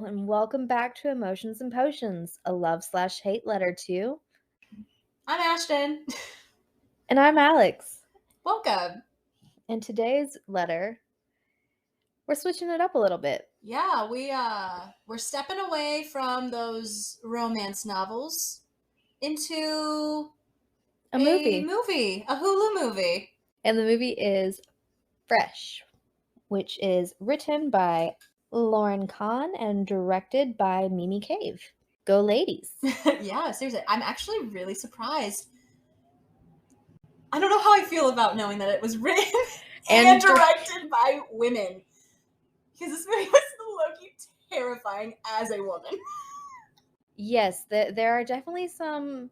and welcome back to Emotions and Potions, a love/hate letter to. I'm Ashton. And I'm Alex. Welcome. In today's letter, we're switching it up a little bit. Yeah, we're stepping away from those romance novels into A movie. a Hulu movie. And the movie is Fresh, which is written by Lauryn Kahn and directed by Mimi Cave. Go ladies. Yeah, seriously. I'm actually really surprised. I don't know how I feel about knowing that it was written and directed by women. Because this movie was low-key terrifying as a woman. Yes, there are definitely some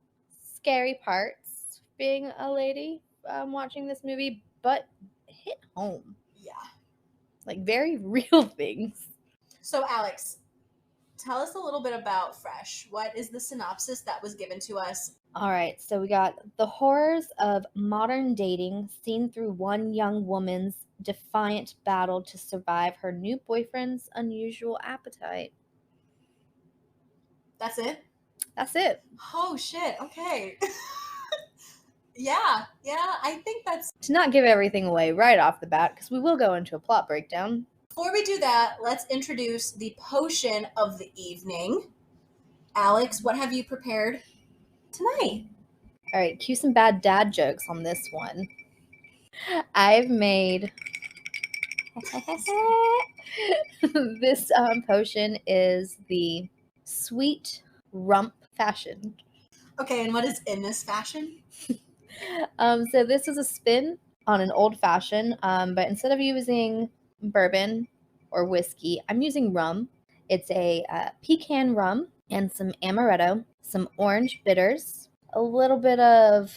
scary parts being a lady watching this movie, but hit home. Yeah. Like very real things. So, Alex, tell us a little bit about Fresh. What is the synopsis that was given to us? All right, so we got the horrors of modern dating seen through one young woman's defiant battle to survive her new boyfriend's unusual appetite. That's it? That's it. Oh, shit. Okay. Yeah, I think that's... To not give everything away right off the bat, because we will go into a plot breakdown. Before we do that, let's introduce the potion of the evening. Alex, what have you prepared tonight? All right, cue some bad dad jokes on this one. I've made... this potion is the sweet rump fashion. Okay, and what is in this fashion? So this is a spin on an old fashioned, but instead of using bourbon or whiskey, I'm using rum. It's a pecan rum and some amaretto, some orange bitters, a little bit of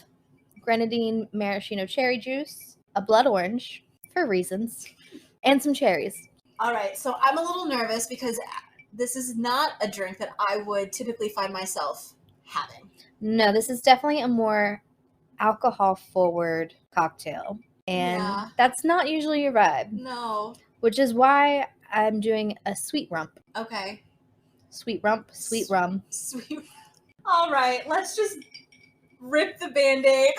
grenadine maraschino cherry juice, a blood orange for reasons, and some cherries. All right, so I'm a little nervous because this is not a drink that I would typically find myself having. No, this is definitely a more alcohol-forward cocktail, and that's not usually your vibe. No. Which is why I'm doing a sweet rump. Okay. Sweet rump, sweet rum. Sweet. All right, let's just rip the Band-Aid.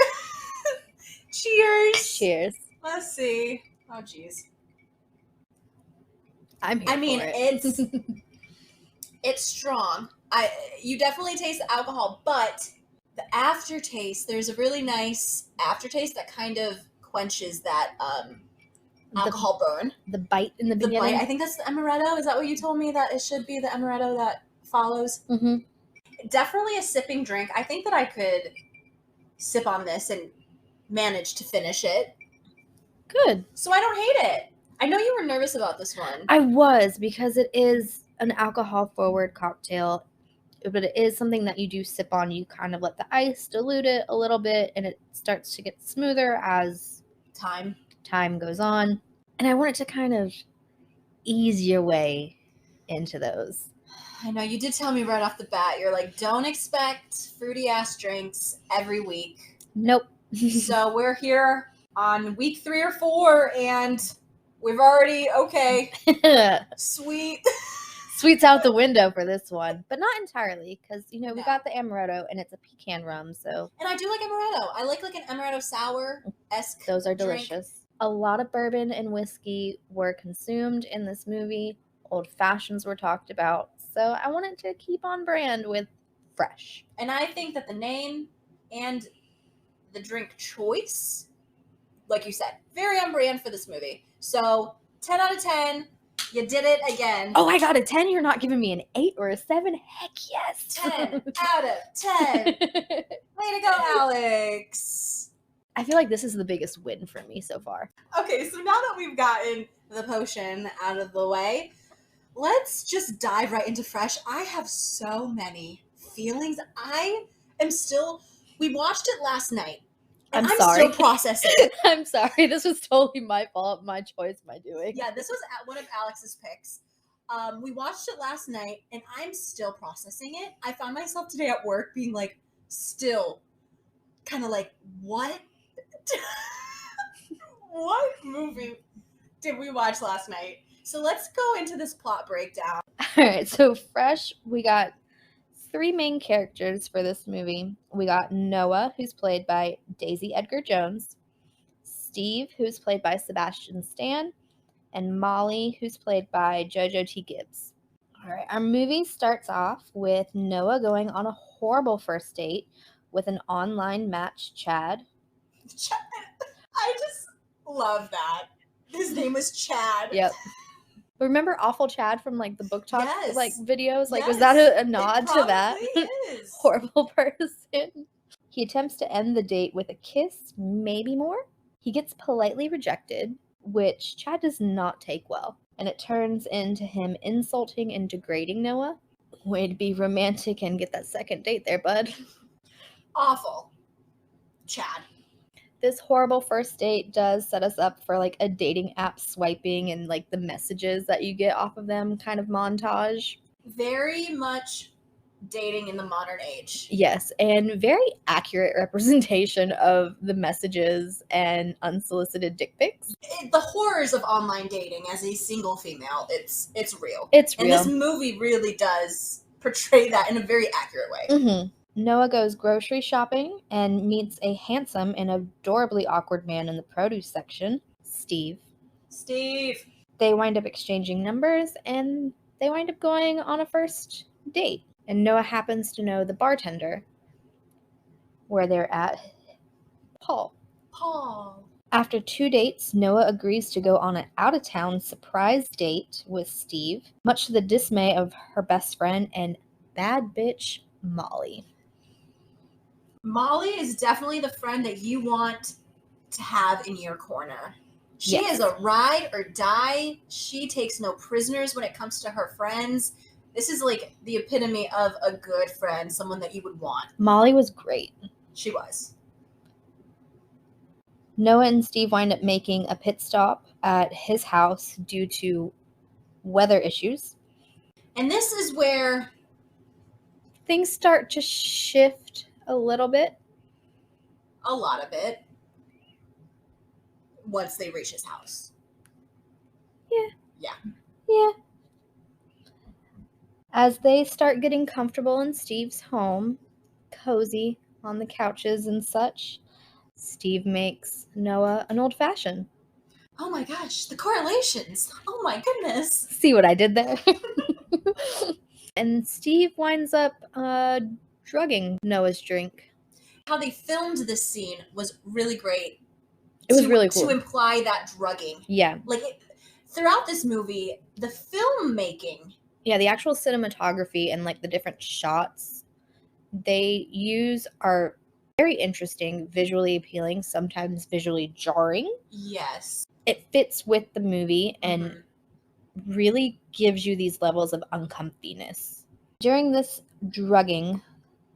Cheers. Cheers. Let's see. Oh, jeez. I'm here for it. It's strong. You definitely taste the alcohol, but the aftertaste, there's a really nice aftertaste that kind of quenches that alcohol burn. The bite in the beginning. The bite. I think that's the amaretto. Is that what you told me, that it should be the amaretto that follows? Mm-hmm. Definitely a sipping drink. I think that I could sip on this and manage to finish it. Good. So I don't hate it. I know you were nervous about this one. I was, because it is an alcohol-forward cocktail, but it is something that you do sip on. You kind of let the ice dilute it a little bit, and it starts to get smoother as time goes on. And I want it to kind of ease your way into those. I know, you did tell me right off the bat, you're like, don't expect fruity-ass drinks every week. Nope. So we're here on week 3 or 4, and we've already, sweet. Sweet's out the window for this one, but not entirely, because, we got the amaretto, and it's a pecan rum, so. And I do like amaretto. I like an amaretto sour-esque Those are drink. delicious. A lot of bourbon and whiskey were consumed in this movie. Old fashions were talked about, so I wanted to keep on brand with Fresh. And I think that the name and the drink choice, like you said, very on brand for this movie. So 10 out of 10. You did it again. Oh, I got a 10? You're not giving me an 8 or a 7? Heck yes. 10 out of 10. Way to go, Alex. I feel like this is the biggest win for me so far. Okay, so now that we've gotten the potion out of the way, let's just dive right into Fresh. I have so many feelings. We watched it last night. And I'm sorry. Still processing. I'm sorry. This was totally my fault, my choice, my doing. Yeah, this was one of Alex's picks. We watched it last night, and I'm still processing it. I found myself today at work being like, still kind of like, what? What movie did we watch last night? So let's go into this plot breakdown. All right, so fresh, we got 3 main characters for this movie. We got Noah, who's played by Daisy Edgar Jones, Steve, who's played by Sebastian Stan, and Molly, who's played by JoJo T. Gibbs. All right, our movie starts off with Noah going on a horrible first date with an online match, Chad. I just love that. His name was Chad. Yep. Remember Awful Chad from like the book talk like videos? Like, Yes. was that a nod to that? Is. Horrible person. He attempts to end the date with a kiss, maybe more. He gets politely rejected, which Chad does not take well. And it turns into him insulting and degrading Noah. Way to be romantic and get that second date there, bud. Awful. Chad. This horrible first date does set us up for like a dating app swiping and like the messages that you get off of them kind of montage. Very much dating in the modern age. Yes, and very accurate representation of the messages and unsolicited dick pics. The horrors of online dating as a single female, it's real. It's real. And this movie really does portray that in a very accurate way. Mm-hmm. Noah goes grocery shopping and meets a handsome and adorably awkward man in the produce section, Steve. They wind up exchanging numbers and they wind up going on a first date. And Noah happens to know the bartender where they're at, Paul. After 2 dates, Noah agrees to go on an out-of-town surprise date with Steve, much to the dismay of her best friend and bad bitch, Molly. Molly is definitely the friend that you want to have in your corner. She is a ride or die. She takes no prisoners when it comes to her friends. This is like the epitome of a good friend, someone that you would want. Molly was great. She was. Noah and Steve wind up making a pit stop at his house due to weather issues. And this is where things start to shift a little bit. A lot of it. Once they reach his house. Yeah. As they start getting comfortable in Steve's home, cozy on the couches and such, Steve makes Noah an old-fashioned. Oh my gosh, the correlations. Oh my goodness. See what I did there? And Steve winds up drugging Noah's drink. How they filmed this scene was really great. It was really cool. To imply that drugging. Yeah. Like, throughout this movie, the filmmaking. Yeah, the actual cinematography and, like, the different shots they use are very interesting, visually appealing, sometimes visually jarring. Yes. It fits with the movie and really gives you these levels of uncomfiness. During this drugging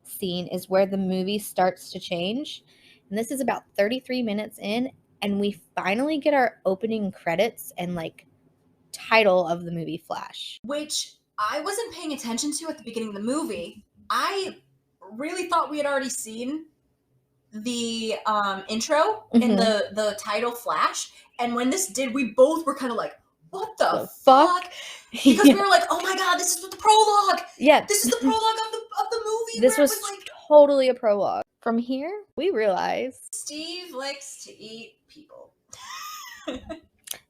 scene is where the movie starts to change. And this is about 33 minutes in, and we finally get our opening credits and like title of the movie flash. Which I wasn't paying attention to at the beginning of the movie. I really thought we had already seen the intro and the title flash. And when this did, we both were kind of like, what the fuck? Because we were like, oh my god, this is the prologue. Yeah. This is the prologue of the movie. This was like, totally a prologue. From here, we realize Steve likes to eat people.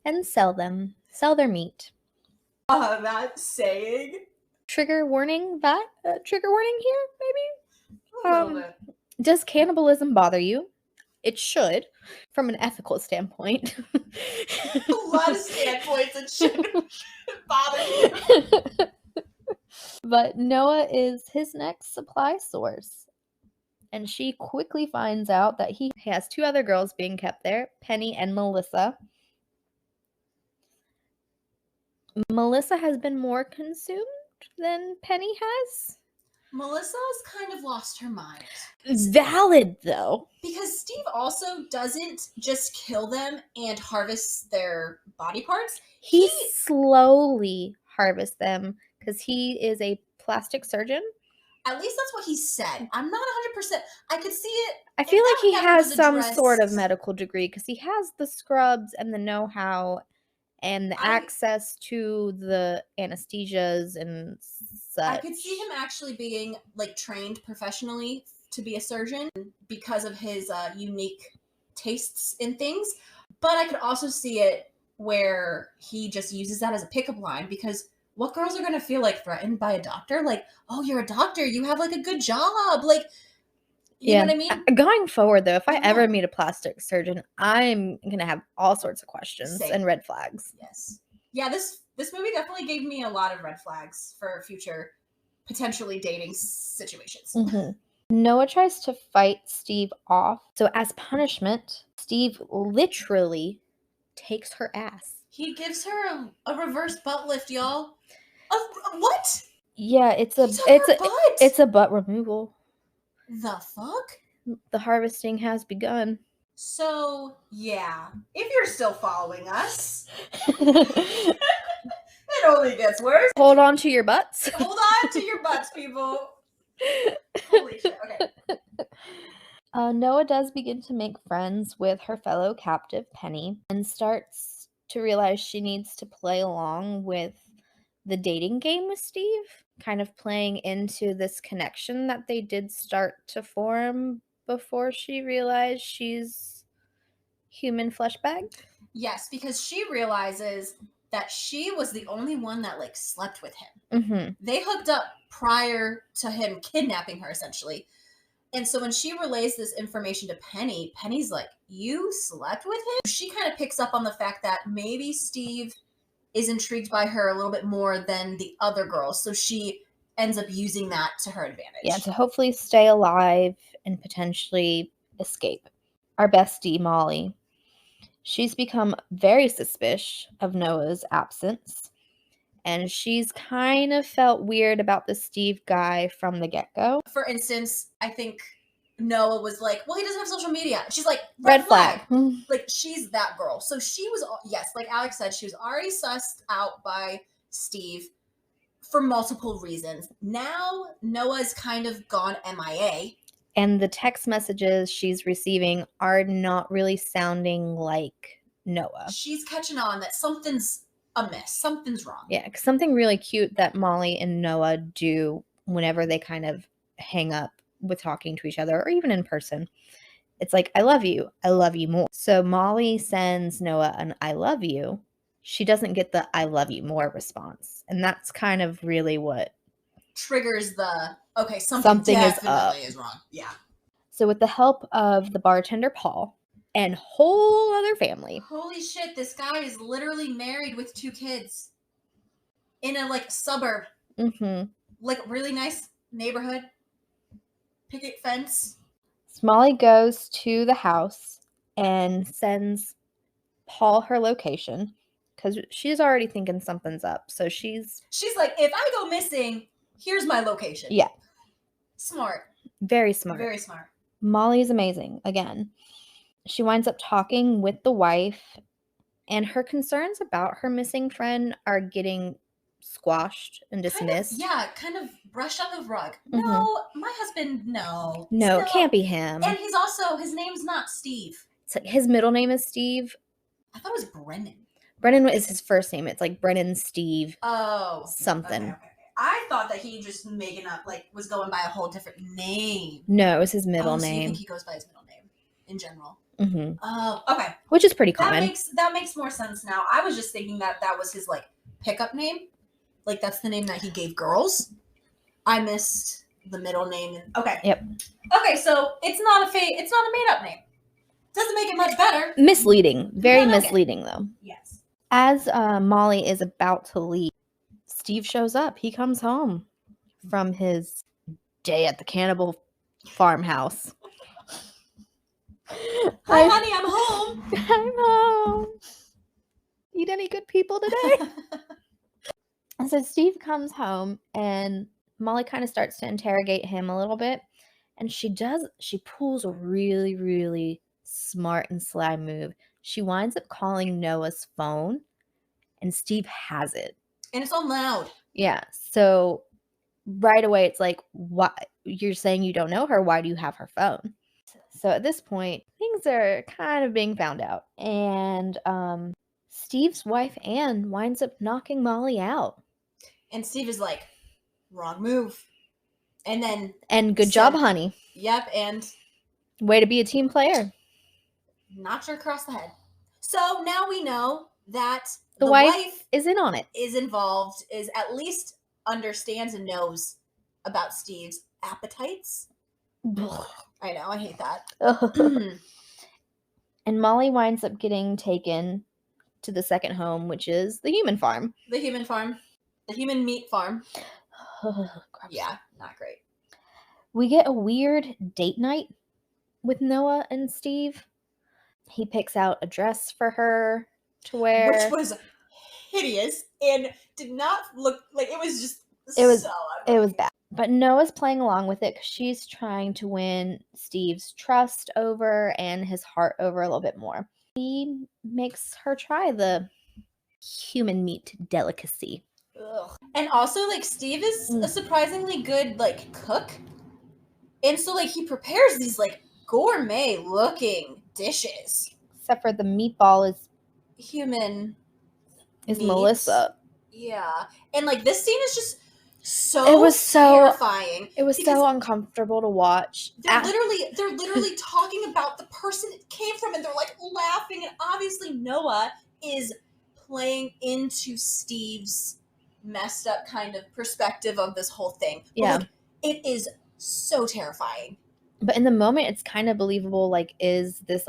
And sell them. Sell their meat. That saying. Trigger warning here, maybe? A little bit. Does cannibalism bother you? It should, from an ethical standpoint. A lot of standpoints it should bother you. But Noah is his next supply source. And she quickly finds out that he has 2 other girls being kept there, Penny and Melissa. Melissa has been more consumed than Penny has. Melissa's kind of lost her mind. Valid, though. Because Steve also doesn't just kill them and harvest their body parts. He slowly harvests them because he is a plastic surgeon. At least that's what he said. I'm not 100%. I could see it. I feel like he has some sort of medical degree because he has the scrubs and the know-how and the access to the anesthesias and such. I could see him actually being like trained professionally to be a surgeon because of his unique tastes in things. But I could also see it where he just uses that as a pickup line, because what girls are going to feel like threatened by a doctor? Like, oh, you're a doctor, you have like a good job. Like, you know what I mean? Going forward, though, if I ever meet a plastic surgeon, I'm going to have all sorts of questions and red flags. Yes. Yeah, this movie definitely gave me a lot of red flags for future potentially dating situations. Mm-hmm. Noah tries to fight Steve off. So as punishment, Steve literally takes her ass. He gives her a reverse butt lift, y'all. What? Yeah, it's a butt removal. The fuck? The harvesting has begun. So, yeah, if you're still following us, it only gets worse. Hold on to your butts. Hold on to your butts, people. Holy shit, okay. Noah does begin to make friends with her fellow captive, Penny, and starts to realize she needs to play along with the dating game with Steve, kind of playing into this connection that they did start to form before she realized she's human flesh bag. Yes, because she realizes that she was the only one that like slept with him. Mm-hmm. They hooked up prior to him kidnapping her, essentially. And so when she relays this information to Penny, Penny's like, you slept with him? She kind of picks up on the fact that maybe Steve is intrigued by her a little bit more than the other girls. So she ends up using that to her advantage. Yeah, to hopefully stay alive and potentially escape. Our bestie, Molly. She's become very suspicious of Noah's absence. And she's kind of felt weird about the Steve guy from the get-go. For instance, I think Noah was like, well, he doesn't have social media. She's like, red flag. Like, she's that girl. So she was, yes, like Alex said, she was already sussed out by Steve for multiple reasons. Now, Noah's kind of gone MIA. And the text messages she's receiving are not really sounding like Noah. She's catching on that something's amiss. Something's wrong. Yeah, something really cute that Molly and Noah do whenever they kind of hang up with talking to each other, or even in person. It's like, I love you more. So Molly sends Noah an I love you. She doesn't get the I love you more response. And that's kind of really what triggers the, okay, something is wrong. Yeah. So with the help of the bartender, Paul, and whole other family. Holy shit, this guy is literally married with 2 kids in a, like, suburb. Mm-hmm. Like, really nice neighborhood. Picket fence. Molly goes to the house and sends Paul her location because she's already thinking something's up. So she's like, if I go missing, here's my location. Yeah. Smart. Very smart. Very smart. Molly's amazing. Again, she winds up talking with the wife, and her concerns about her missing friend are getting squashed and dismissed. Kind of brushed under the rug. Mm-hmm. No, my husband, no. No, it can't be him. And he's also, his name's not Steve. It's like his middle name is Steve. I thought it was Brennan. Brennan is his first name. It's like Brennan Steve. Oh. Something. Okay. I thought that he just making up, like, was going by a whole different name. No, it was his middle name. So you think he goes by his middle name in general? Mm-hmm. Oh, okay. Which is pretty common. That makes more sense now. I was just thinking that was his, like, pickup name. Like, that's the name that he gave girls. I missed the middle name. Okay. Yep. Okay, so it's not a made-up name. Doesn't make it much better. Misleading. Very misleading, though. Yes. As Molly is about to leave, Steve shows up. He comes home from his day at the cannibal farmhouse. Hi, honey, I'm home. I'm home. Eat any good people today? And so Steve comes home, and Molly kind of starts to interrogate him a little bit. And she pulls a really, really smart and sly move. She winds up calling Noah's phone, and Steve has it. And it's on loud. Yeah. So right away, it's like, what? You're saying you don't know her. Why do you have her phone? So at this point, things are kind of being found out. And Steve's wife, Anne, winds up knocking Molly out. And Steve is like, wrong move. And then... And good job, honey. Yep, and... way to be a team player. Knocked her across the head. So now we know that the wife is in on it. Is involved, is at least understands and knows about Steve's appetites. I know, I hate that. And Molly winds up getting taken to the second home, which is the human farm. The human farm. The human meat farm. Yeah, not great. We get a weird date night with Noah and Steve. He picks out a dress for her to wear. Which was hideous and did not look like it was just it was bad. But Noah's playing along with it because she's trying to win Steve's trust over and his heart over a little bit more. He makes her try the human meat delicacy. Ugh. And also, like, Steve is a surprisingly good, like, cook. And so, like, he prepares these, like, gourmet-looking dishes. Except for the meatball is... human is meat. Melissa. Yeah. And, like, this scene is just terrifying. It was so uncomfortable to watch. They're literally talking about the person it came from, and they're, like, laughing. And obviously Noah is playing into Steve's messed up kind of perspective of this whole thing. But, yeah. Like, it is so terrifying. But in the moment, it's kind of believable. Like, is this...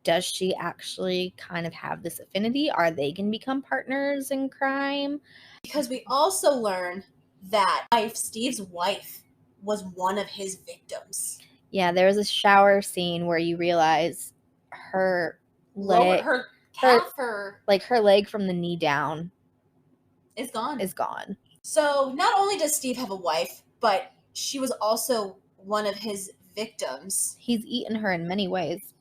does she actually kind of have this affinity? Are they going to become partners in crime? Because we also learn that Steve's wife was one of his victims. Yeah, there was a shower scene where you realize her leg, her leg from the knee down is gone. So not only does Steve have a wife, but she was also one of his victims. He's eaten her in many ways.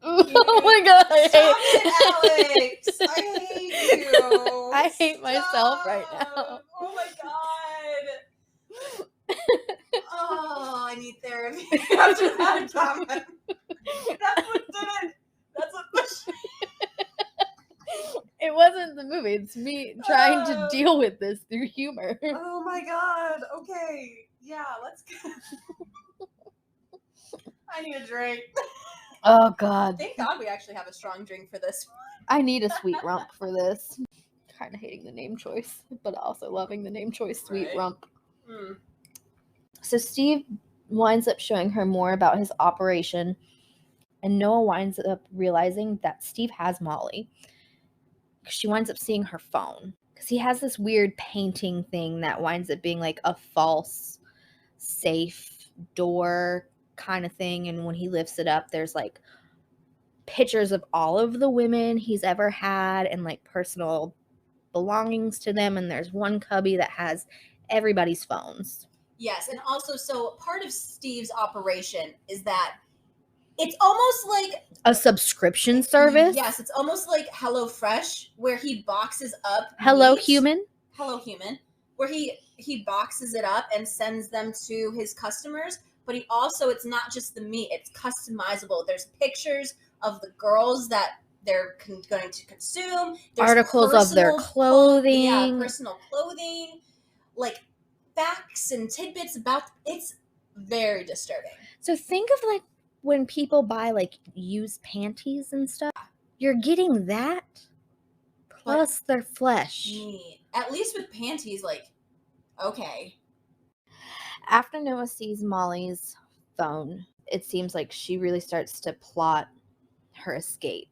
Oh my god! Stop it, Alex! I hate you. I hate myself right now. Oh my god! Oh, I need therapy after that comment. That's what did it. That's what pushed me. It wasn't the movie. It's me trying to deal with this through humor. Oh my god. Okay. Yeah, let's go. I need a drink. Oh god. Thank God we actually have a strong drink for this. I need a sweet rump for this. Kind of hating the name choice, but also loving the name choice, sweet rump. So Steve winds up showing her more about his operation, and Noah winds up realizing that Steve has Molly. She winds up seeing her phone because he has this weird painting thing that winds up being like a false safe door kind of thing, and when he lifts it up, there's like pictures of all of the women he's ever had and like personal belongings to them, and there's one cubby that has everybody's phones. Yes, and also, so part of Steve's operation is that it's almost like a subscription service. Yes, it's almost like HelloFresh, where he boxes up Hello Human, where he boxes it up and sends them to his customers. But he also, it's not just the meat, it's customizable. There's pictures of the girls that they're going to consume. There's articles of their clothing. Personal clothing, like facts and tidbits about. It's very disturbing. So think of like when people buy like used panties and stuff. You're getting that plus their flesh. Meat. At least with panties, like, okay. After Noah sees Molly's phone, it seems like she really starts to plot her escape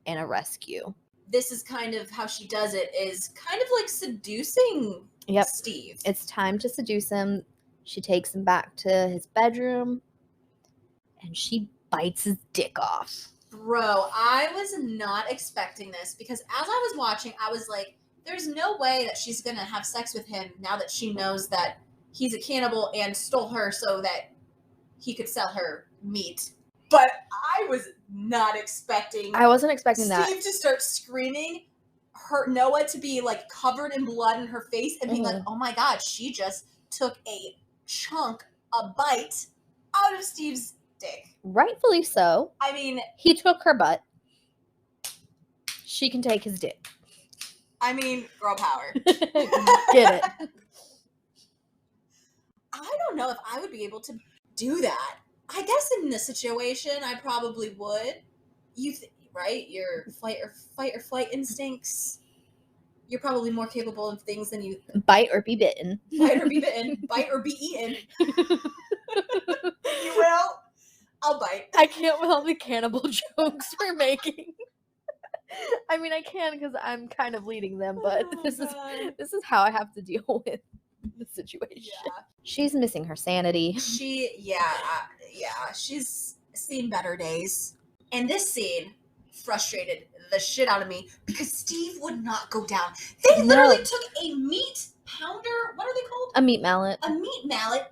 and a rescue. This is kind of how she does it, is kind of like seducing Steve. It's time to seduce him. She takes him back to his bedroom, and she bites his dick off. Bro, I was not expecting this, because as I was watching, I was like, there's no way that she's going to have sex with him now that she knows that he's a cannibal and stole her so that he could sell her meat. But I was not expecting... I wasn't expecting that. Steve to start screaming, Noah to be, like, covered in blood in her face and being like, oh my god, she just took a bite out of Steve's dick. Rightfully so. I mean... He took her butt. She can take his dick. I mean, girl power. Get it. I don't know if I would be able to do that. I guess in this situation, I probably would. Right? Your fight or flight instincts. You're probably more capable of things than you. Bite or be bitten. Bite or be bitten. Bite or be eaten. You will. I'll bite. I can't with all the cannibal jokes we're making. I mean, I can because I'm kind of leading them, but this is how I have to deal with the situation. Yeah. She's missing her sanity. She's seen better days. And this scene frustrated the shit out of me because Steve would not go down. They literally took a meat pounder. What are they called? A meat mallet. A meat mallet.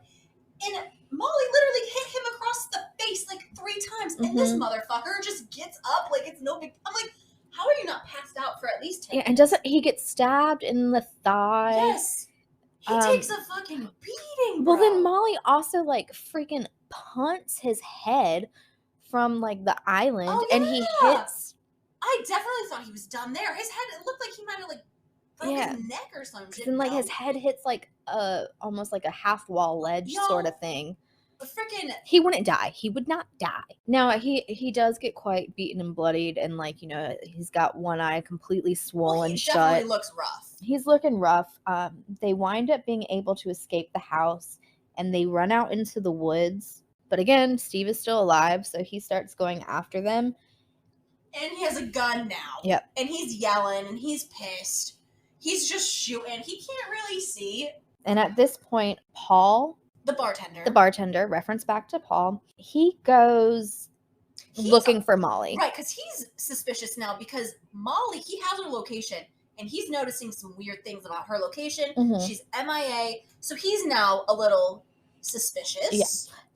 And Molly literally hit him across the face like 3 times. And this motherfucker just gets up like it's no big. I'm like, how are you not passed out for at least 10 minutes? And doesn't he get stabbed in the thigh? Yes. He takes a fucking beating, bro. Well, then Molly also like freaking punts his head from like the island, and he hits. I definitely thought he was done there. His head, it looked like he might have like broke his neck or something. And like his head hits like almost like a half wall ledge sort of thing. He wouldn't die. He would not die. Now he does get quite beaten and bloodied, and like, you know, he's got one eye completely swollen shut. He definitely looks rough. He's looking rough. They wind up being able to escape the house, and they run out into the woods. But again, Steve is still alive, so he starts going after them. And he has a gun now. Yep. And he's yelling, and he's pissed. He's just shooting. He can't really see. And at this point, Paul, the bartender, reference back to Paul, he goes looking for Molly. Right, because he's suspicious now because Molly, he has her location, and he's noticing some weird things about her location. She's MIA, so he's now a little suspicious. Yeah.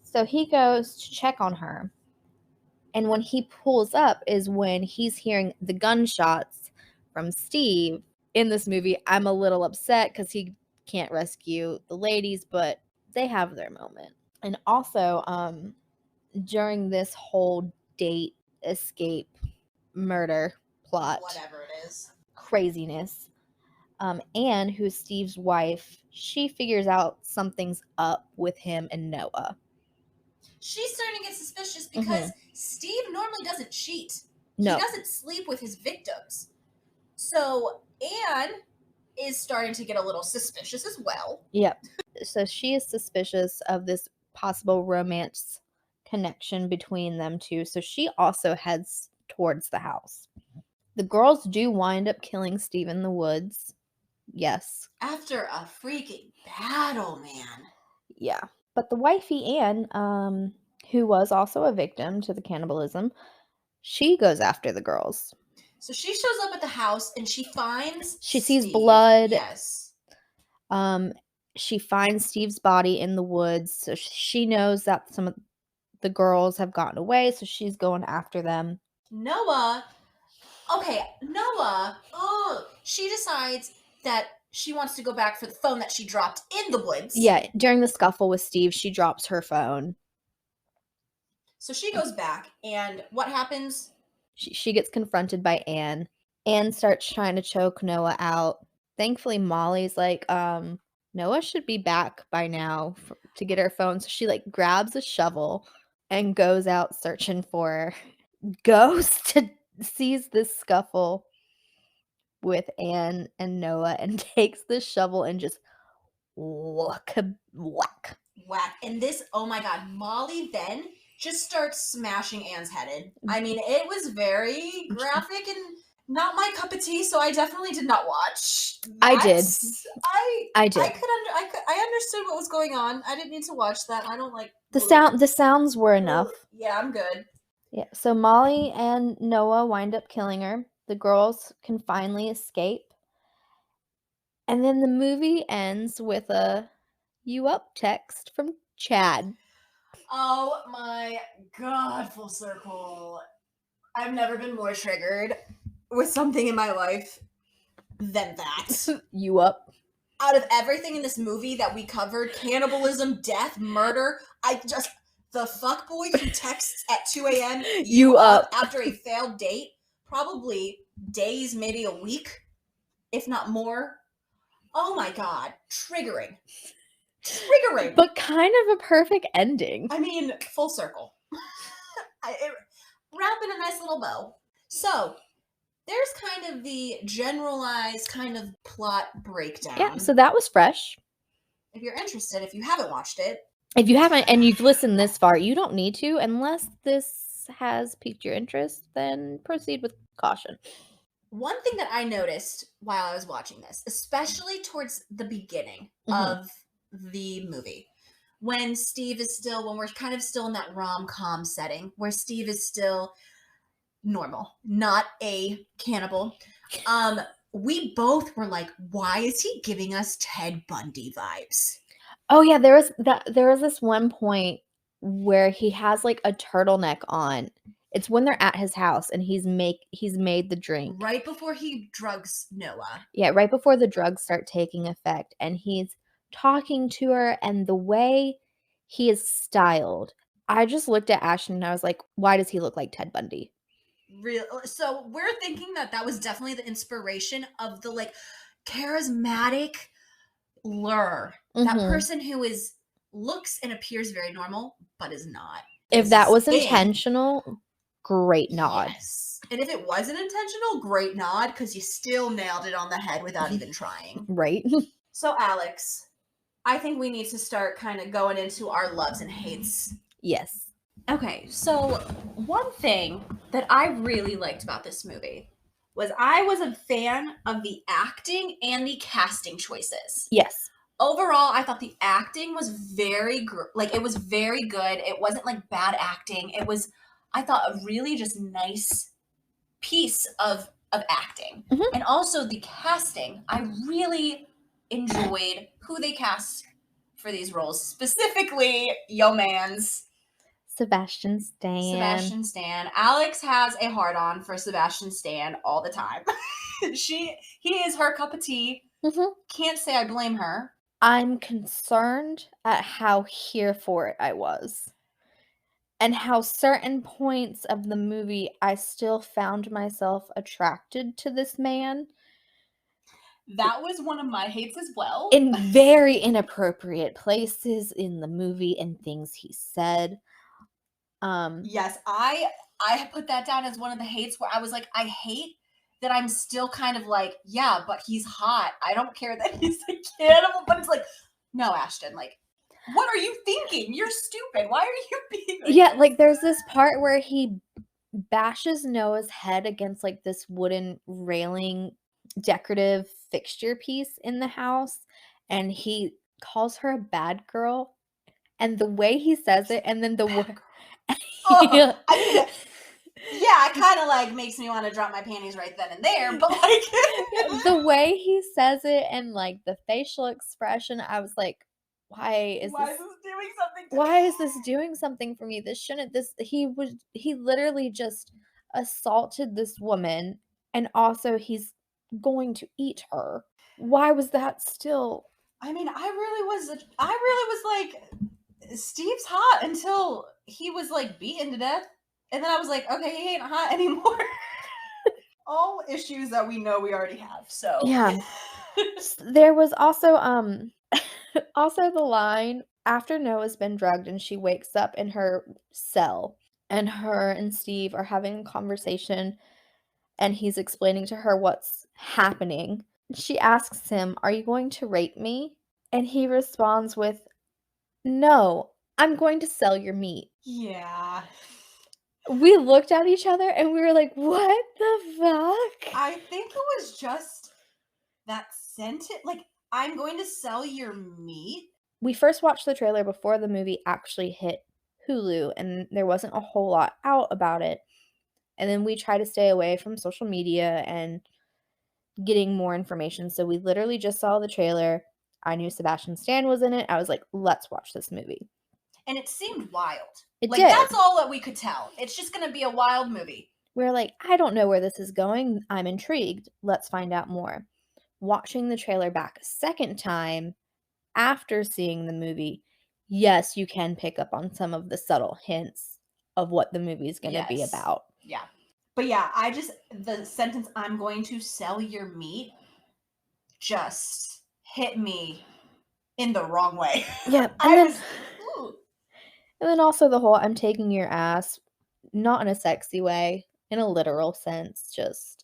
So he goes to check on her. And when he pulls up is when he's hearing the gunshots from Steve. In this movie, I'm a little upset because he can't rescue the ladies, but they have their moment. And also, during this whole date, escape, murder plot, whatever it is, craziness, Anne, who's Steve's wife, she figures out something's up with him and Noah. She's starting to get suspicious because Steve normally doesn't cheat. No. He doesn't sleep with his victims. So Anne is starting to get a little suspicious as well. Yep. So she is suspicious of this possible romance connection between them two. So she also heads towards the house. The girls do wind up killing Steve in the woods. Yes. After a freaking battle, man. Yeah. But the wifey, Anne, who was also a victim to the cannibalism, she goes after the girls. So she shows up at the house and she sees blood. Yes. She finds Steve's body in the woods. So she knows that some of the girls have gotten away. So she's going after them. Noah, she decides that she wants to go back for the phone that she dropped in the woods. Yeah, during the scuffle with Steve, she drops her phone. So she goes back, and what happens? She gets confronted by Anne. Anne starts trying to choke Noah out. Thankfully, Molly's like, Noah should be back by now to get her phone. So she like grabs a shovel and goes out searching for her. Sees this scuffle with Anne and Noah and takes the shovel and just whack. And this, oh my God, Molly then just starts smashing Anne's head in. I mean, it was very graphic and not my cup of tea, so I definitely did not watch that. I did. I did. I understood what was going on. I didn't need to watch that. I don't like the sounds were enough. Yeah, I'm good. Yeah, so Molly and Noah wind up killing her. The girls can finally escape. And then the movie ends with a "You up" text from Chad. Oh my God, full circle. I've never been more triggered with something in my life than that. You up? Out of everything in this movie that we covered, cannibalism, death, murder, the fuckboy who texts at 2 a.m. You up after a failed date, probably days, maybe a week, if not more. Oh my god, triggering. But kind of a perfect ending. I mean, full circle. Wrap in a nice little bow. So, there's kind of the generalized kind of plot breakdown. Yeah, so that was fresh. If you're interested, if you haven't watched it. If you haven't and you've listened this far, you don't need to. Unless this has piqued your interest, then proceed with caution. One thing that I noticed while I was watching this, especially towards the beginning of the movie, when we're kind of still in that rom-com setting, where Steve is still normal, not a cannibal, we both were like, why is he giving us Ted Bundy vibes? Oh yeah, there was this one point where he has like a turtleneck on. It's when they're at his house and he's made the drink. Right before he drugs Noah. Yeah, right before the drugs start taking effect, and he's talking to her, and the way he is styled, I just looked at Ashton and I was like, why does he look like Ted Bundy? So we're thinking that was definitely the inspiration of the like charismatic lure. That person who looks and appears very normal, but is not. If that was intentional, great nod. Yes. And if it wasn't intentional, great nod, because you still nailed it on the head without even trying. Right. So, Alex, I think we need to start kind of going into our loves and hates. Yes. Okay, so one thing that I really liked about this movie was I was a fan of the acting and the casting choices. Yes. Overall, I thought the acting was it was very good. It wasn't like bad acting. It was, I thought, a really just nice piece of acting. And also the casting. I really enjoyed who they cast for these roles, specifically Yo Man's Sebastian Stan. Alex has a hard-on for Sebastian Stan all the time. He is her cup of tea. Can't say I blame her. I'm concerned at how here for it I was. And how certain points of the movie I still found myself attracted to this man. That was one of my hates as well. In very inappropriate places in the movie and things he said. Yes, I put that down as one of the hates where I was like, I hate that I'm still kind of like, yeah, but he's hot. I don't care that he's a cannibal, but it's like, no, Ashton, like, what are you thinking? You're stupid. Why are you being like Yeah, like there's this part where he bashes Noah's head against like this wooden railing decorative fixture piece in the house, and he calls her a bad girl, and the way he says it, and then the word yeah, it kind of like makes me want to drop my panties right then and there, but like the way he says it and like the facial expression, I was like, why is this doing something to why me? is this doing something for me? He literally just assaulted this woman, and also he's going to eat her. Why was that still? I mean, I really was like, Steve's hot until he was like beaten to death. And then I was like, okay, he ain't hot anymore. All issues that we know we already have. So yeah. There was also also the line after Noah's been drugged and she wakes up in her cell, and her and Steve are having a conversation, and he's explaining to her what's happening. She asks him, "Are you going to rape me?" And he responds with, "No, I'm going to sell your meat." Yeah. We looked at each other and we were like, what the fuck? I think it was just that sentence, like, I'm going to sell your meat. We first watched the trailer before the movie actually hit Hulu, and there wasn't a whole lot out about it. And then we try to stay away from social media and getting more information. So we literally just saw the trailer. I knew Sebastian Stan was in it. I was like, let's watch this movie. And it seemed wild. It like, did. That's all that we could tell. It's just going to be a wild movie. We're like, I don't know where this is going. I'm intrigued. Let's find out more. Watching the trailer back a second time after seeing the movie, yes, you can pick up on some of the subtle hints of what the movie is going to be about. Yeah. But yeah, the sentence, "I'm going to sell your meat," just hit me in the wrong way. Yeah, Ooh. and then also the whole "I'm taking your ass," not in a sexy way, in a literal sense, just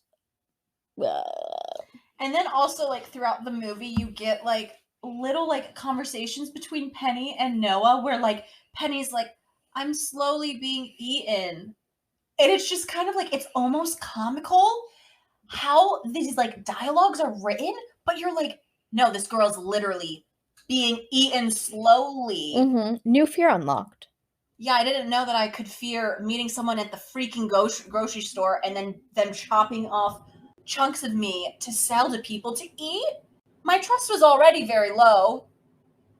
And then also, like, throughout the movie, you get, like, little, like, conversations between Penny and Noah where, like, Penny's like, "I'm slowly being eaten." And it's just kind of like, it's almost comical how these, like, dialogues are written, but you're like, no, this girl's literally being eaten slowly. New fear unlocked. Yeah, I didn't know that I could fear meeting someone at the freaking grocery store and then them chopping off chunks of me to sell to people to eat. My trust was already very low.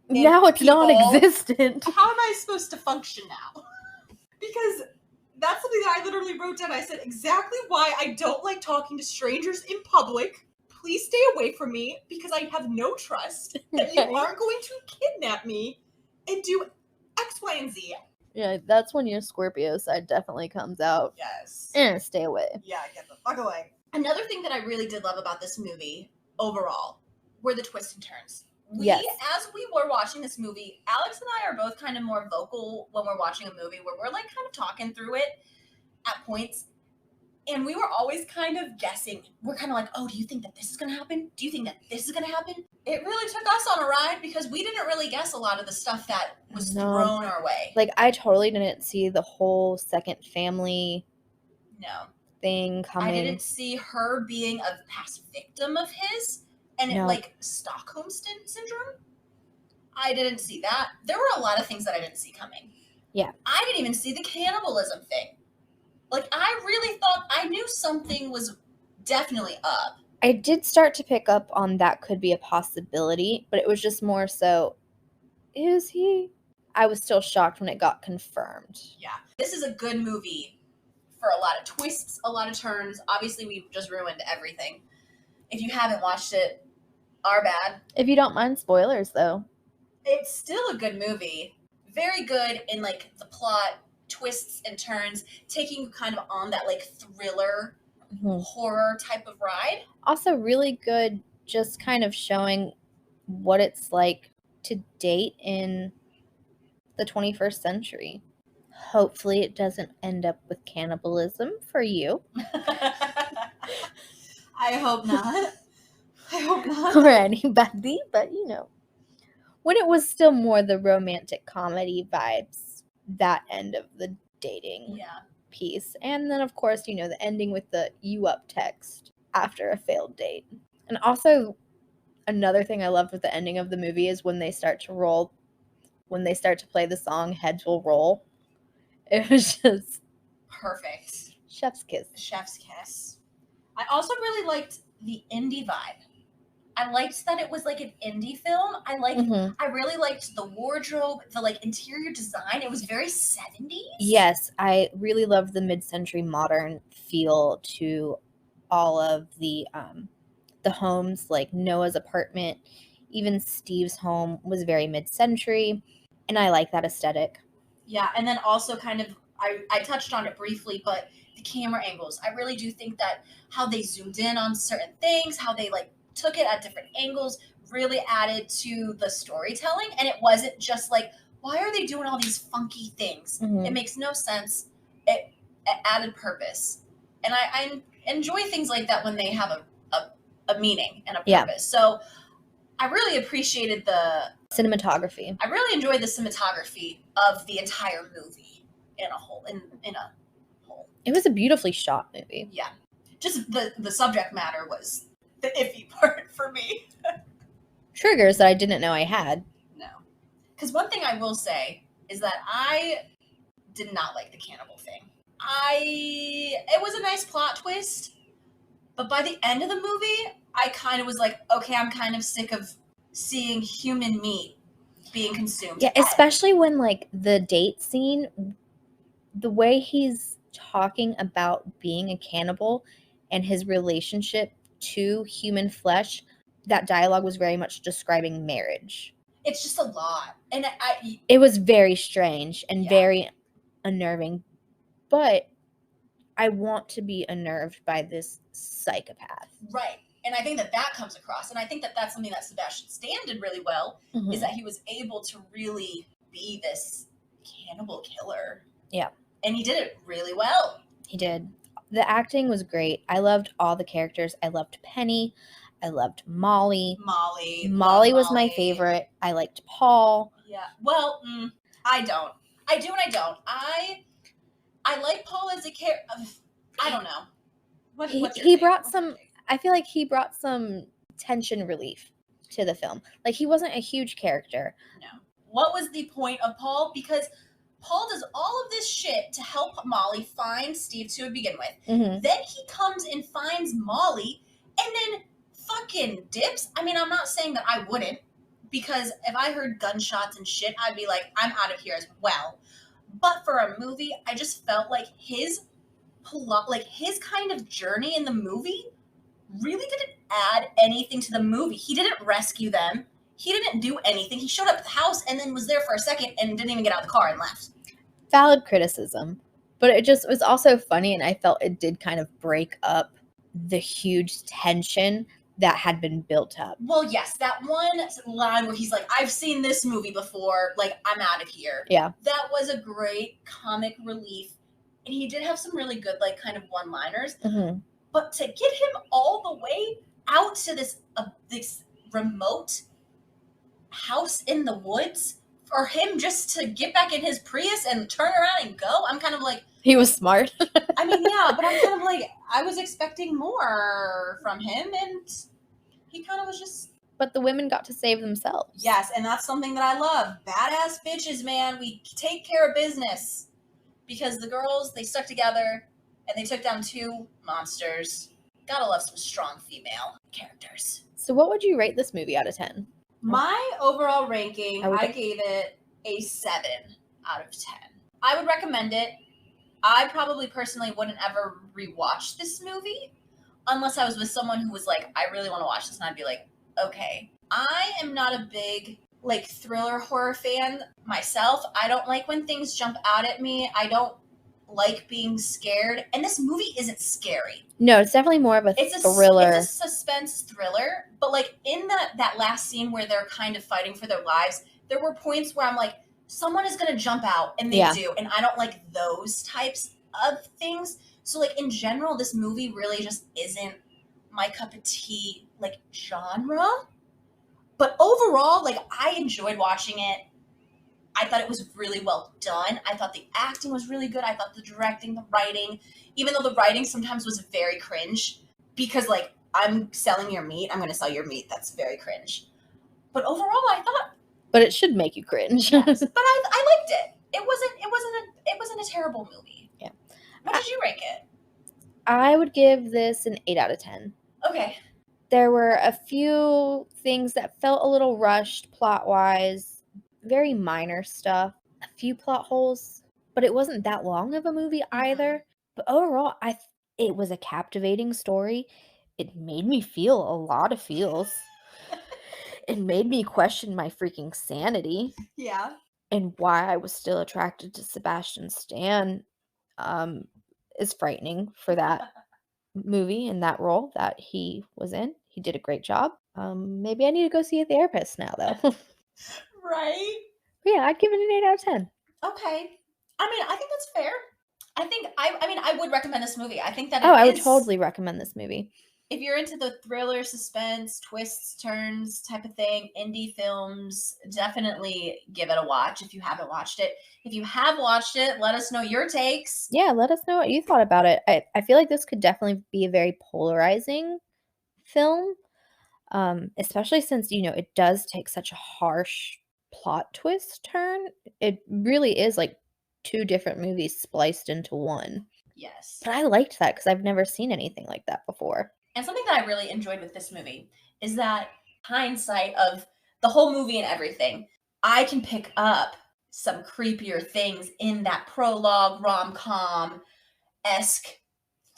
Now it's non-existent. How am I supposed to function now? Because that's something that I literally wrote down. I said exactly why I don't like talking to strangers in public. Please stay away from me because I have no trust that you aren't going to kidnap me and do X, Y, and Z. Yeah, that's when your Scorpio side definitely comes out. Yes. Stay away. Yeah, get the fuck away. Another thing that I really did love about this movie overall were the twists and turns. As we were watching this movie, Alex and I are both kind of more vocal when we're watching a movie where we're like kind of talking through it at points. And we were always kind of guessing. We're kind of like, oh, do you think that this is going to happen? Do you think that this is going to happen? It really took us on a ride because we didn't really guess a lot of the stuff that was thrown our way. Like, I totally didn't see the whole second family thing coming. I didn't see her being a past victim of his and like Stockholm syndrome. I didn't see that. There were a lot of things that I didn't see coming. Yeah. I didn't even see the cannibalism thing. Like, I really thought, I knew something was definitely up. I did start to pick up on that could be a possibility, but it was just more so, is he? I was still shocked when it got confirmed. Yeah. This is a good movie for a lot of twists, a lot of turns. Obviously, we've just ruined everything. If you haven't watched it, our bad. If you don't mind spoilers, though. It's still a good movie. Very good in, like, the plot, twists and turns, taking kind of on that, like, thriller, horror type of ride. Also really good just kind of showing what it's like to date in the 21st century. Hopefully it doesn't end up with cannibalism for you. I hope not. I hope not. Or anybody, but you know. When it was still more the romantic comedy vibes, that end of the dating piece. And then, of course, you know, the ending with the "you up" text after a failed date. And also, another thing I loved with the ending of the movie is when they start to play the song "Heads Will Roll." It was just perfect. Chef's kiss. Chef's kiss. I also really liked the indie vibe. I liked that it was like an indie film. I really liked the wardrobe, the like interior design. It was very 70s. Yes, I really loved the mid-century modern feel to all of the homes, like Noah's apartment, even Steve's home was very mid-century, and I like that aesthetic. Yeah, and then also kind of I touched on it briefly, but the camera angles. I really do think that how they zoomed in on certain things, how they like took it at different angles, really added to the storytelling. And it wasn't just like, why are they doing all these funky things? It makes no sense. It added purpose. And I enjoy things like that when they have a meaning and a purpose. Yeah. So I really appreciated the cinematography. I really enjoyed the cinematography of the entire movie in a whole. It was a beautifully shot movie. Yeah. Just the subject matter was the iffy part for me. Triggers that I didn't know I had. No. Because one thing I will say is that I did not like the cannibal thing. It was a nice plot twist, but by the end of the movie, I kind of was like, okay, I'm kind of sick of seeing human meat being consumed. Yeah, especially when, like, the date scene, the way he's talking about being a cannibal and his relationship to human flesh, that dialogue was very much describing marriage. It's just a lot. And it was very strange and very unnerving. But I want to be unnerved by this psychopath. Right. And I think that comes across. And I think that's something that Sebastian Stan did really well, is that he was able to really be this cannibal killer. Yeah. And he did it really well. He did. The acting was great. I loved all the characters. I loved Penny. I loved Molly. Molly was my favorite. I liked Paul. Yeah. Well, I don't. I do and I don't. I like Paul as a character. I don't know. He brought some. I feel like he brought some tension relief to the film. Like, he wasn't a huge character. No. What was the point of Paul? Because Paul does all of this shit to help Molly find Steve to begin with. Then he comes and finds Molly and then fucking dips. I mean, I'm not saying that I wouldn't, because if I heard gunshots and shit, I'd be like, I'm out of here as well. But for a movie, I just felt like his plot, like his kind of journey in the movie really didn't add anything to the movie. He didn't rescue them. He didn't do anything. He showed up at the house and then was there for a second and didn't even get out of the car and left. Valid criticism. But it just was also funny, and I felt it did kind of break up the huge tension that had been built up. Well, yes, that one line where he's like, I've seen this movie before, like, I'm out of here. Yeah. That was a great comic relief. And he did have some really good, like, kind of one-liners. But to get him all the way out to this remote house in the woods, for him just to get back in his Prius and turn around and go, I'm kind of like... He was smart. I mean, yeah, but I'm kind of like, I was expecting more from him, and he kind of was just... But the women got to save themselves. Yes, and that's something that I love. Badass bitches, man. We take care of business. Because the girls, they stuck together, and they took down 2 monsters. Gotta love some strong female characters. So what would you rate this movie out of 10? My overall ranking, I gave it a 7 out of 10. I would recommend it. I probably personally wouldn't ever rewatch this movie unless I was with someone who was like, I really want to watch this, and I'd be like, okay. I am not a big, like, thriller horror fan myself. I don't like when things jump out at me. I don't like being scared. And this movie isn't scary. No, it's definitely more of a thriller. It's a suspense thriller. But, like, in that last scene where they're kind of fighting for their lives, there were points where I'm like, someone is going to jump out, and they do. And I don't like those types of things. So, like, in general, this movie really just isn't my cup of tea, like, genre. But overall, like, I enjoyed watching it. I thought it was really well done. I thought the acting was really good. I thought the directing, the writing, even though the writing sometimes was very cringe, because, like, I'm selling your meat, I'm going to sell your meat. That's very cringe. But overall, I thought... But it should make you cringe. Yes, but I liked it. It wasn't a terrible movie. Yeah. What did you rank it? I would give this an 8 out of 10. Okay. There were a few things that felt a little rushed plot-wise, very minor stuff, a few plot holes, but it wasn't that long of a movie either. But overall, it was a captivating story. It made me feel a lot of feels. It made me question my freaking sanity. Yeah. And why I was still attracted to Sebastian Stan is frightening for that movie and that role that he was in. He did a great job. Maybe I need to go see a therapist now, though. Right? But yeah, I'd give it an 8 out of 10. Okay. I mean, I think that's fair. I would recommend this movie. I think that I would totally recommend this movie. If you're into the thriller, suspense, twists, turns type of thing, indie films, definitely give it a watch if you haven't watched it. If you have watched it, let us know your takes. Yeah, let us know what you thought about it. I feel like this could definitely be a very polarizing film, especially since, it does take such a harsh plot twist turn. It really is like 2 different movies spliced into one. Yes. But I liked that because I've never seen anything like that before. And something that I really enjoyed with this movie is that hindsight of the whole movie and everything, I can pick up some creepier things in that prologue, rom-com-esque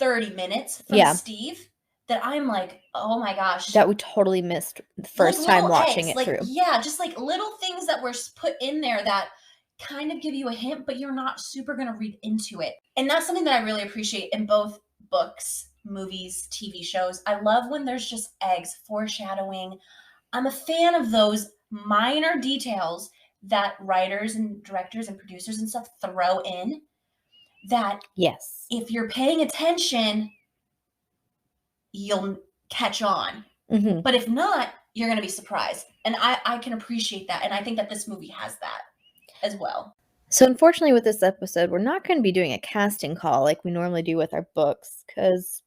30 minutes from Steve that I'm like, oh my gosh. That we totally missed the first time watching it through. Yeah, just like little things that were put in there that kind of give you a hint, but you're not super going to read into it. And that's something that I really appreciate in both books, movies, TV shows. I love when there's just eggs, foreshadowing. I'm a fan of those minor details that writers and directors and producers and stuff throw in that Yes. if you're paying attention, you'll catch on. Mm-hmm. But if not, you're going to be surprised. And I can appreciate that. And I think that this movie has that as well. So unfortunately with this episode, we're not going to be doing a casting call like we normally do with our books because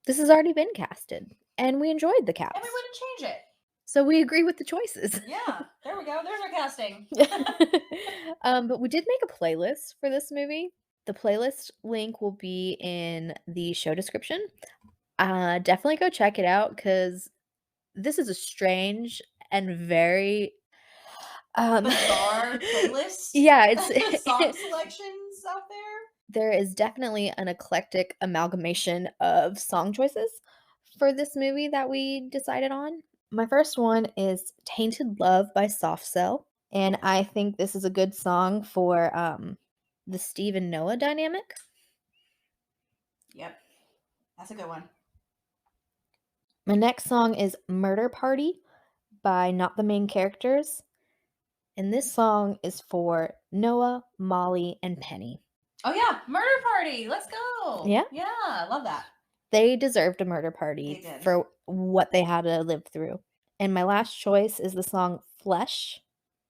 this has already been casted and we enjoyed the cast. And we wouldn't change it. So we agree with the choices. Yeah, there we go. There's our casting. But we did make a playlist for this movie. The playlist link will be in the show description. Definitely go check it out because this is a strange and very bizarre playlist. Yeah, it's song selections out there. There is definitely an eclectic amalgamation of song choices for this movie that we decided on. My first one is Tainted Love by Soft Cell, and I think this is a good song for the Steve and Noah dynamic. Yep, that's a good one. My next song is Murder Party by Not the Main Characters, and this song is for Noah, Molly, and Penny. Oh yeah, Murder Party, let's go. Yeah? Yeah, I love that. They deserved a murder party for what they had to live through. And my last choice is the song Flesh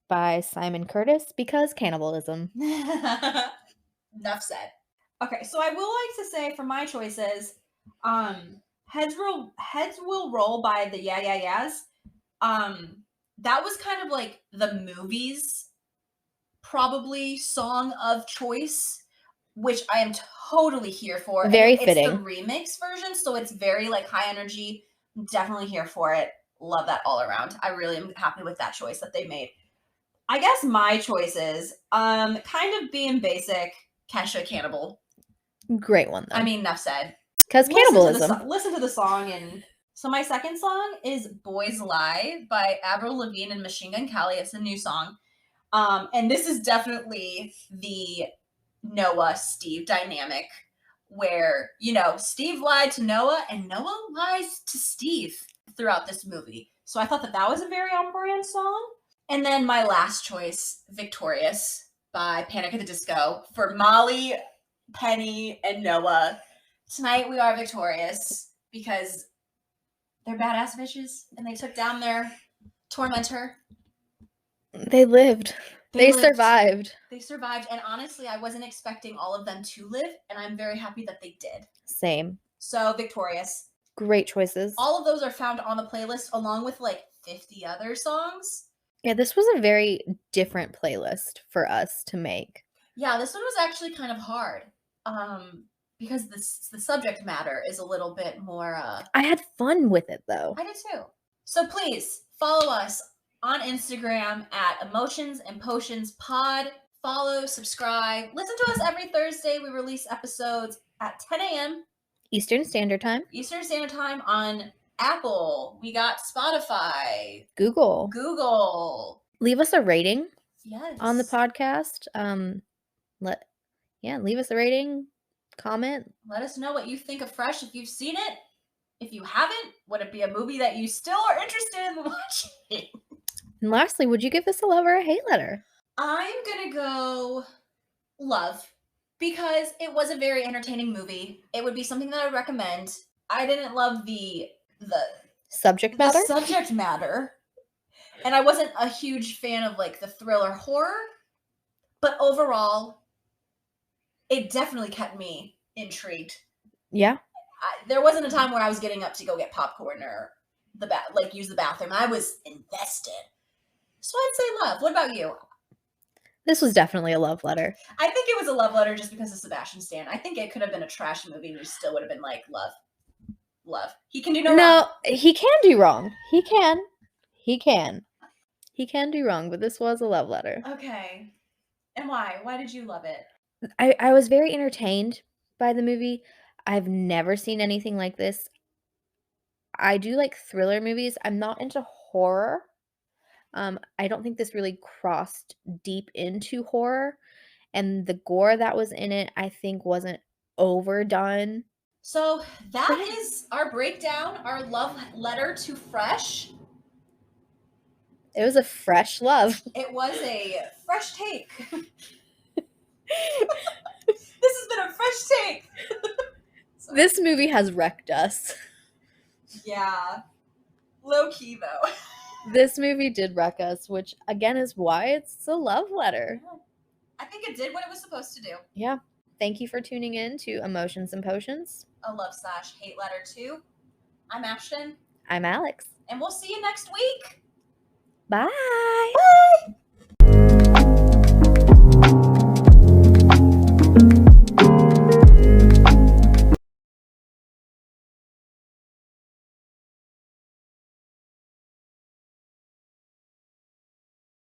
by Simon Curtis because cannibalism. Enough said. Okay, so I will like to say for my choices, Heads Will Roll by the Yeah Yeah Yeahs. That was kind of like the movie's probably song of choice, which I am totally here for. Very fitting. It's the remix version, so it's very like high energy. Definitely here for it. Love that all around. I really am happy with that choice that they made. I guess my choices, kind of being basic, Kesha Cannibal. Great one though. I mean, enough said. Because cannibalism. Listen to the song. And so my second song is Boys Lie by Avril Lavigne and Machine Gun Kelly. It's a new song. And this is definitely the Noah Steve dynamic where, you know, Steve lied to Noah and Noah lies to Steve throughout this movie. So I thought that was a very on brand song. And then my last choice, Victorious by Panic at the Disco for Molly, Penny, and Noah. Tonight we are victorious because they're badass bitches and they took down their tormentor. They lived. They survived. They survived. And honestly, I wasn't expecting all of them to live. And I'm very happy that they did. Same. So victorious. Great choices. All of those are found on the playlist along with like 50 other songs. Yeah, this was a very different playlist for us to make. Yeah, this one was actually kind of hard. Because the subject matter is a little bit more I had fun with it though. I did too. So please follow us on Instagram at Emotions and Potions Pod. Follow, subscribe. Listen to us every Thursday. We release episodes at 10 a.m. Eastern Standard Time. Eastern Standard Time on Apple. We got Spotify. Google. Leave us a rating. Yes. On the podcast. Leave us a rating. Comment. Let us know what you think of Fresh if you've seen it. If you haven't, would it be a movie that you still are interested in watching? And lastly, would you give this a love or a hate letter? I'm gonna go love because it was a very entertaining movie. It would be something that I would recommend. I didn't love the subject matter. The subject matter, and I wasn't a huge fan of like the thriller horror. But overall, it definitely kept me intrigued. Yeah. There wasn't a time where I was getting up to go get popcorn or use the bathroom. I was invested. So I'd say love. What about you? This was definitely a love letter. I think it was a love letter just because of Sebastian Stan. I think it could have been a trash movie and you still would have been like, love. Love. He can do no wrong. No, he can do wrong. He can. He can do wrong, but this was a love letter. Okay. And why? Why did you love it? I was very entertained by the movie. I've never seen anything like this. I do like thriller movies. I'm not into horror, I don't think this really crossed deep into horror, and the gore that was in it, I think, wasn't overdone. So that Right. is our breakdown, our love letter to Fresh. It was a fresh love. It was a fresh take. This has been a fresh take. This movie has wrecked us. Yeah. Low key, though. This movie did wreck us, which again is why it's a love letter. I think it did what it was supposed to do. Yeah. Thank you for tuning in to Emotions and Potions. A love/hate letter to. I'm Ashton. I'm Alex. And we'll see you next week. Bye.